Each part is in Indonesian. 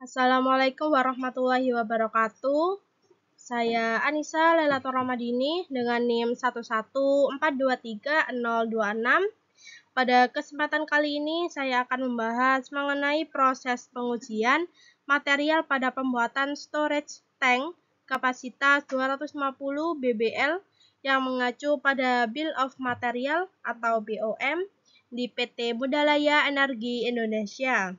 Assalamualaikum warahmatullahi wabarakatuh. Saya Anissa Lailatul Ramadini dengan NIM 114230026. Pada kesempatan kali ini saya akan membahas mengenai proses pengujian material pada pembuatan storage tank kapasitas 250 BBL yang mengacu pada Bill of Material atau BOM di PT Budalaya Energi Indonesia.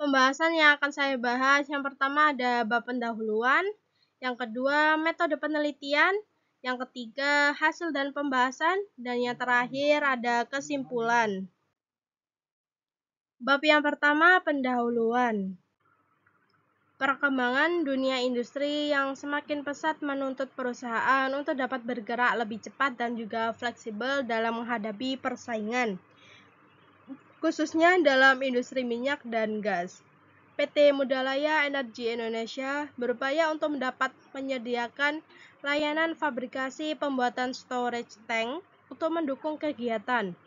Pembahasan yang akan saya bahas, yang pertama ada bab pendahuluan, yang kedua metode penelitian, yang ketiga hasil dan pembahasan, dan yang terakhir ada kesimpulan. Bab yang pertama pendahuluan. Perkembangan dunia industri yang semakin pesat menuntut perusahaan untuk dapat bergerak lebih cepat dan juga fleksibel dalam menghadapi persaingan, khususnya dalam industri minyak dan gas. PT Budalaya Energi Indonesia berupaya untuk menyediakan layanan fabrikasi pembuatan storage tank untuk mendukung kegiatan.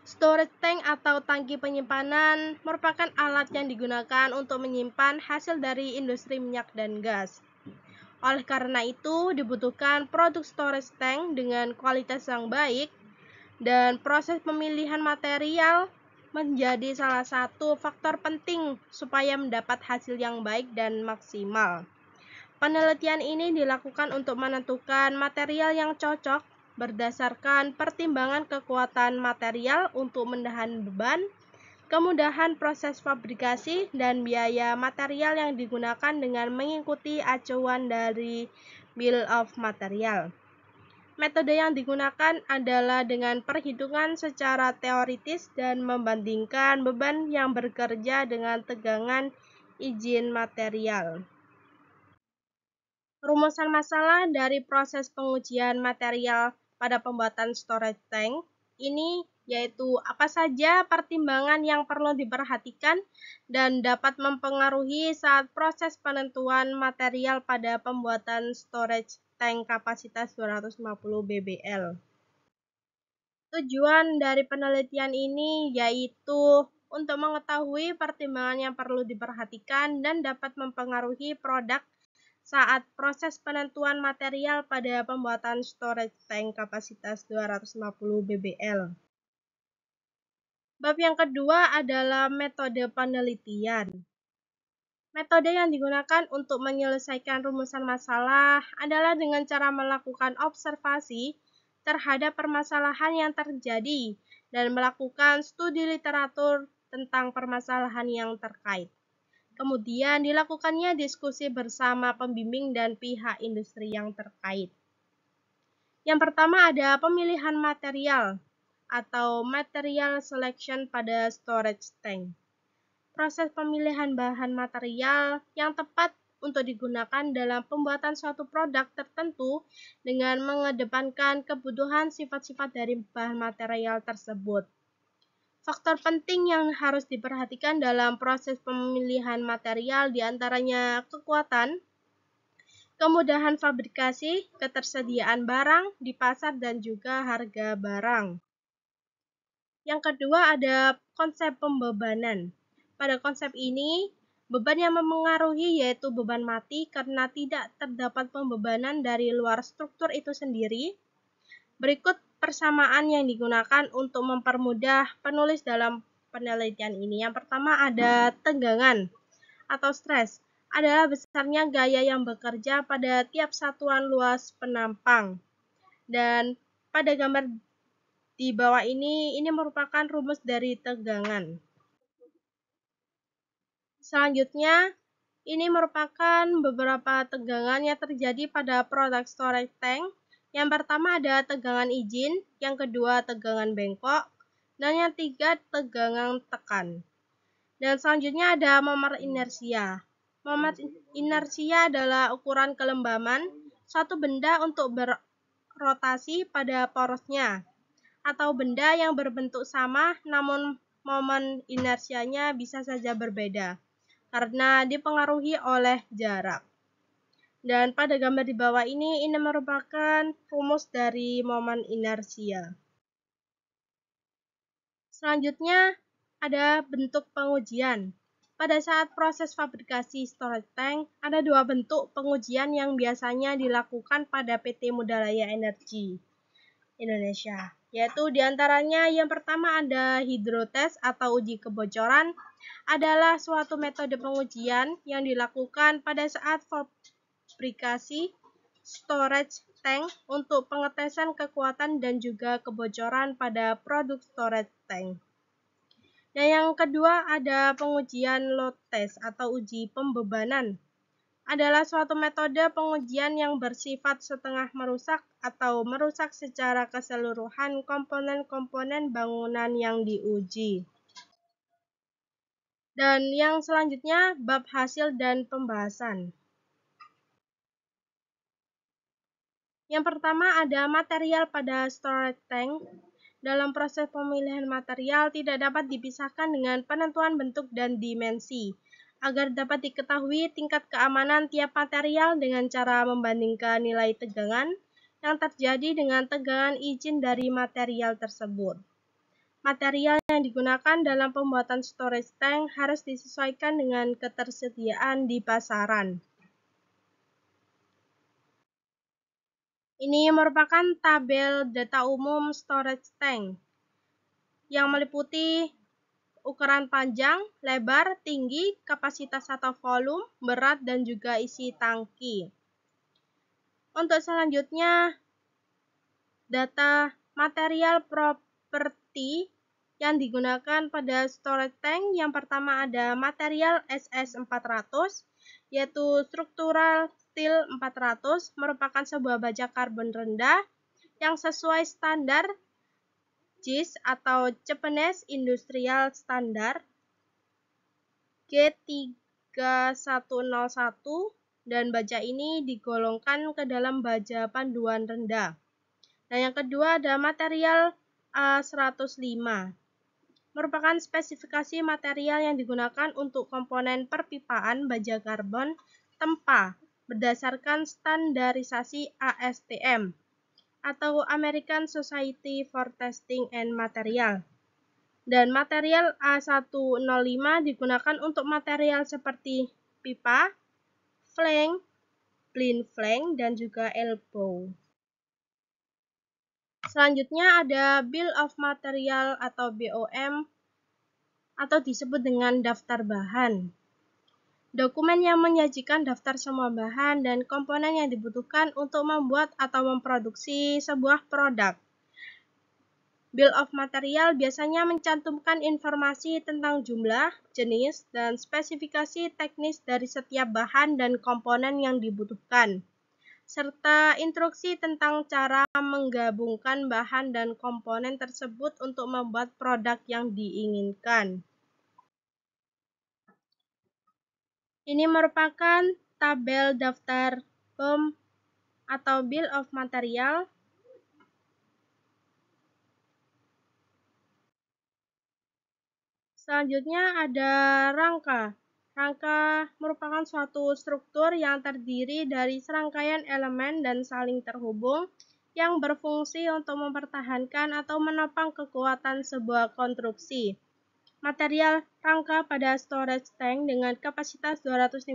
Storage tank atau tangki penyimpanan merupakan alat yang digunakan untuk menyimpan hasil dari industri minyak dan gas. Oleh karena itu, dibutuhkan produk storage tank dengan kualitas yang baik, dan proses pemilihan material menjadi salah satu faktor penting supaya mendapat hasil yang baik dan maksimal. Penelitian ini dilakukan untuk menentukan material yang cocok berdasarkan pertimbangan kekuatan material untuk menahan beban, kemudahan proses fabrikasi, dan biaya material yang digunakan dengan mengikuti acuan dari Bill of Material. Metode yang digunakan adalah dengan perhitungan secara teoritis dan membandingkan beban yang bekerja dengan tegangan izin material. Rumusan masalah dari proses pengujian material pada pembuatan storage tank ini yaitu apa saja pertimbangan yang perlu diperhatikan dan dapat mempengaruhi saat proses penentuan material pada pembuatan storage tank kapasitas 250 BBL. Tujuan dari penelitian ini yaitu untuk mengetahui pertimbangan yang perlu diperhatikan dan dapat mempengaruhi produk saat proses penentuan material pada pembuatan storage tank kapasitas 250 BBL. Bab yang kedua adalah metode penelitian. Metode yang digunakan untuk menyelesaikan rumusan masalah adalah dengan cara melakukan observasi terhadap permasalahan yang terjadi dan melakukan studi literatur tentang permasalahan yang terkait. Kemudian dilakukannya diskusi bersama pembimbing dan pihak industri yang terkait. Yang pertama ada pemilihan material atau material selection pada storage tank. Proses pemilihan bahan material yang tepat untuk digunakan dalam pembuatan suatu produk tertentu dengan mengedepankan kebutuhan sifat-sifat dari bahan material tersebut. Faktor penting yang harus diperhatikan dalam proses pemilihan material diantaranya kekuatan, kemudahan fabrikasi, ketersediaan barang di pasar, dan juga harga barang. Yang kedua ada konsep pembebanan. Pada konsep ini, beban yang memengaruhi yaitu beban mati karena tidak terdapat pembebanan dari luar struktur itu sendiri. Berikut persamaan yang digunakan untuk mempermudah penulis dalam penelitian ini. Yang pertama ada tegangan atau stres, adalah besarnya gaya yang bekerja pada tiap satuan luas penampang. Dan pada gambar di bawah ini merupakan rumus dari tegangan. Selanjutnya, ini merupakan beberapa tegangan yang terjadi pada produk storage tank. Yang pertama ada tegangan izin, yang kedua tegangan bengkok, dan yang ketiga tegangan tekan. Dan selanjutnya ada momen inersia. Momen inersia adalah ukuran kelembaman suatu benda untuk berrotasi pada porosnya, atau benda yang berbentuk sama namun momen inersianya bisa saja berbeda karena dipengaruhi oleh jarak. Dan pada gambar di bawah ini merupakan rumus dari momen inersia. Selanjutnya ada bentuk pengujian. Pada saat proses fabrikasi storage tank, ada dua bentuk pengujian yang biasanya dilakukan pada PT Modalaya Energi Indonesia, yaitu diantaranya yang pertama ada hidrotest atau uji kebocoran, adalah suatu metode pengujian yang dilakukan pada saat fabrikasi storage tank untuk pengetesan kekuatan dan juga kebocoran pada produk storage tank. Dan yang kedua ada pengujian load test atau uji pembebanan. Adalah suatu metode pengujian yang bersifat setengah merusak atau merusak secara keseluruhan komponen-komponen bangunan yang diuji. Dan yang selanjutnya bab hasil dan pembahasan. Yang pertama ada material pada storage tank. Dalam proses pemilihan material tidak dapat dipisahkan dengan penentuan bentuk dan dimensi, agar dapat diketahui tingkat keamanan tiap material dengan cara membandingkan nilai tegangan yang terjadi dengan tegangan izin dari material tersebut. Material yang digunakan dalam pembuatan storage tank harus disesuaikan dengan ketersediaan di pasaran. Ini merupakan tabel data umum storage tank yang meliputi ukuran panjang, lebar, tinggi, kapasitas atau volume, berat, dan juga isi tangki. Untuk selanjutnya, data material properti yang digunakan pada storage tank. Yang pertama ada material SS400, yaitu struktural steel 400, merupakan sebuah baja karbon rendah yang sesuai standar JIS atau Japanese Industrial Standard G3101, dan baja ini digolongkan ke dalam baja panduan rendah. Dan yang kedua ada material A105, merupakan spesifikasi material yang digunakan untuk komponen perpipaan baja karbon tempa berdasarkan standarisasi ASTM atau American Society for Testing and Material. Dan material A105 digunakan untuk material seperti pipa, flank, blind flank, dan juga elbow. Selanjutnya ada Bill of Material atau BOM atau disebut dengan daftar bahan. Dokumen yang menyajikan daftar semua bahan dan komponen yang dibutuhkan untuk membuat atau memproduksi sebuah produk. Bill of Material biasanya mencantumkan informasi tentang jumlah, jenis, dan spesifikasi teknis dari setiap bahan dan komponen yang dibutuhkan, serta instruksi tentang cara menggabungkan bahan dan komponen tersebut untuk membuat produk yang diinginkan. Ini merupakan tabel daftar BOM atau Bill of Material. Selanjutnya ada rangka. Rangka merupakan suatu struktur yang terdiri dari serangkaian elemen dan saling terhubung yang berfungsi untuk mempertahankan atau menopang kekuatan sebuah konstruksi. Material rangka pada storage tank dengan kapasitas 250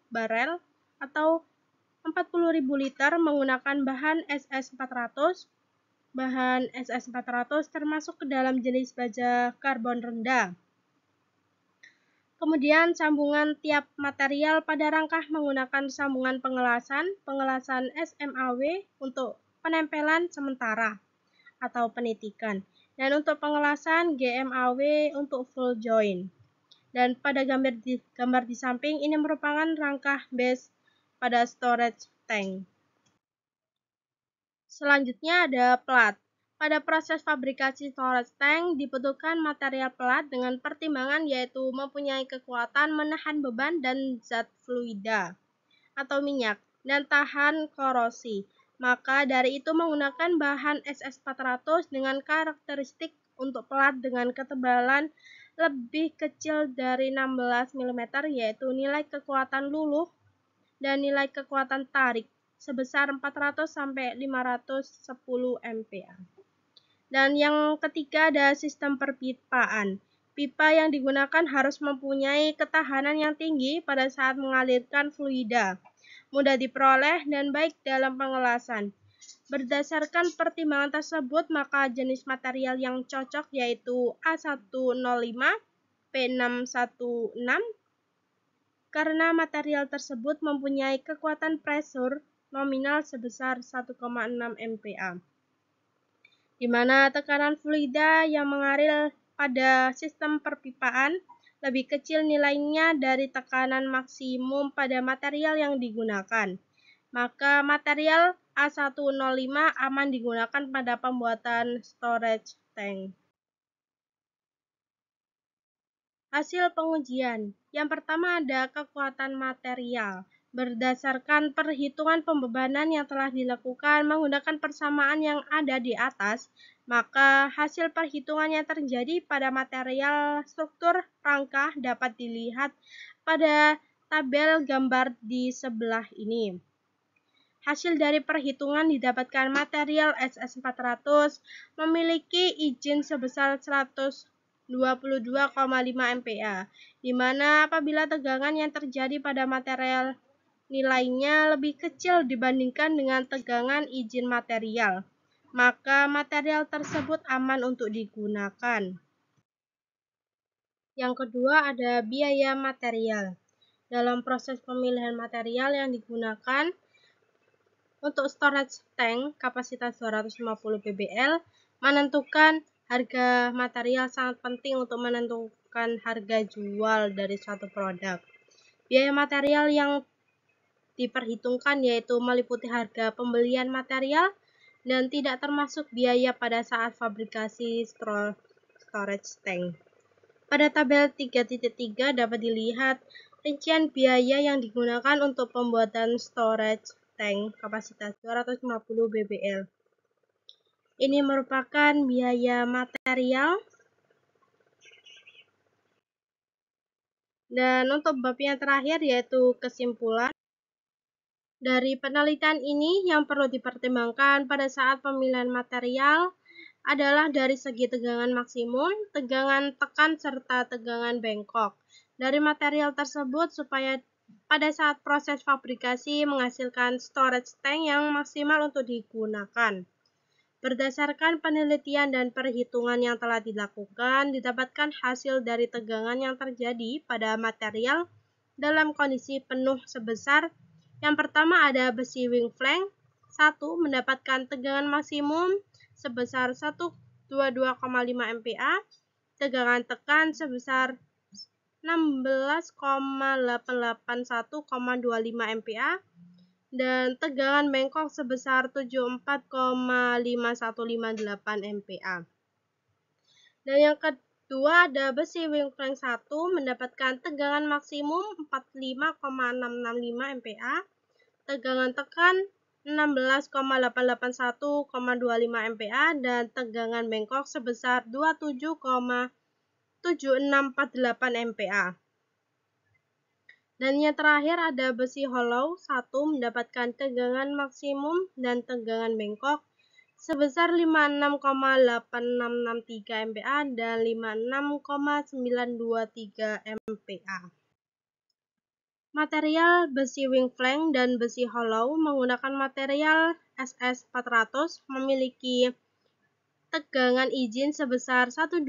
barel atau 40.000 liter menggunakan bahan SS400. Bahan SS400 termasuk ke dalam jenis baja karbon rendah. Kemudian sambungan tiap material pada rangka menggunakan sambungan pengelasan SMAW untuk penempelan sementara atau penitikan, dan untuk pengelasan GMAW untuk full joint. Dan pada gambar di samping ini merupakan rangka base pada storage tank. Selanjutnya ada plat. Pada proses fabrikasi storage tank dibutuhkan material plat dengan pertimbangan yaitu mempunyai kekuatan menahan beban dan zat fluida atau minyak dan tahan korosi. Maka dari itu menggunakan bahan SS400 dengan karakteristik untuk plat dengan ketebalan lebih kecil dari 16 mm, yaitu nilai kekuatan luluh dan nilai kekuatan tarik sebesar 400 sampai 510 MPa. Dan yang ketiga ada sistem perpipaan. Pipa yang digunakan harus mempunyai ketahanan yang tinggi pada saat mengalirkan fluida, mudah diperoleh, dan baik dalam pengelasan. Berdasarkan pertimbangan tersebut, maka jenis material yang cocok yaitu A105, P616, karena material tersebut mempunyai kekuatan pressure nominal sebesar 1,6 MPa, di mana tekanan fluida yang mengalir pada sistem perpipaan lebih kecil nilainya dari tekanan maksimum pada material yang digunakan. Maka material A105 aman digunakan pada pembuatan storage tank. Hasil pengujian. Yang pertama ada kekuatan material. Berdasarkan perhitungan pembebanan yang telah dilakukan menggunakan persamaan yang ada di atas, maka hasil perhitungan yang terjadi pada material struktur rangka dapat dilihat pada tabel gambar di sebelah ini. Hasil dari perhitungan didapatkan material SS400 memiliki izin sebesar 122,5 MPa, di mana apabila tegangan yang terjadi pada material nilainya lebih kecil dibandingkan dengan tegangan izin material, maka material tersebut aman untuk digunakan. Yang kedua ada biaya material. Dalam proses pemilihan material yang digunakan untuk storage tank kapasitas 250 bbl, menentukan harga material sangat penting untuk menentukan harga jual dari suatu produk. Biaya material yang diperhitungkan yaitu meliputi harga pembelian material dan tidak termasuk biaya pada saat fabrikasi storage tank. Pada tabel 3.3 dapat dilihat rincian biaya yang digunakan untuk pembuatan storage tank kapasitas 250 bbl. Ini merupakan biaya material. Dan untuk bab yang terakhir yaitu kesimpulan. Dari penelitian ini yang perlu dipertimbangkan pada saat pemilihan material adalah dari segi tegangan maksimum, tegangan tekan, serta tegangan bengkok dari material tersebut supaya pada saat proses fabrikasi menghasilkan storage tank yang maksimal untuk digunakan. Berdasarkan penelitian dan perhitungan yang telah dilakukan, didapatkan hasil dari tegangan yang terjadi pada material dalam kondisi penuh sebesar. Yang pertama ada besi wing flank 1 mendapatkan tegangan maksimum sebesar 122,5 MPa, tegangan tekan sebesar 16,881,25 MPa, dan tegangan bengkok sebesar 74,5158 MPa. Dan yang kedua ada besi wing flank 1 mendapatkan tegangan maksimum 45,665 MPa, tegangan tekan 16,881,25 MPa, dan tegangan bengkok sebesar 27,7648 MPa. Dan yang terakhir ada besi hollow 1 mendapatkan tegangan maksimum dan tegangan bengkok sebesar 56,8663 MPa dan 56,923 MPa. Material besi wing flank dan besi hollow menggunakan material SS400 memiliki tegangan izin sebesar 122,5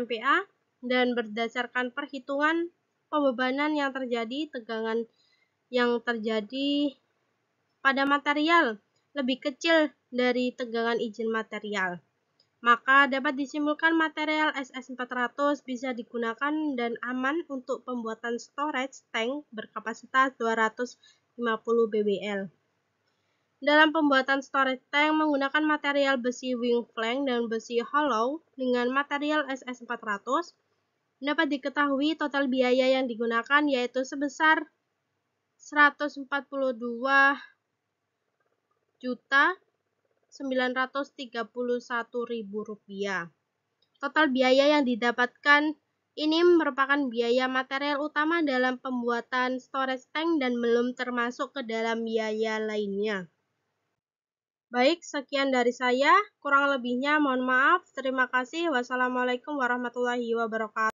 MPa dan berdasarkan perhitungan pembebanan yang terjadi, tegangan yang terjadi pada material lebih kecil dari tegangan izin material. Maka dapat disimpulkan material SS400 bisa digunakan dan aman untuk pembuatan storage tank berkapasitas 250 bbl. Dalam pembuatan storage tank menggunakan material besi wing flank dan besi hollow dengan material SS400, dapat diketahui total biaya yang digunakan yaitu sebesar Rp142.931.000. Total biaya yang didapatkan ini merupakan biaya material utama dalam pembuatan storage tank dan belum termasuk ke dalam biaya lainnya. Baik, sekian dari saya. Kurang lebihnya mohon maaf. Terima kasih. Wassalamualaikum warahmatullahi wabarakatuh.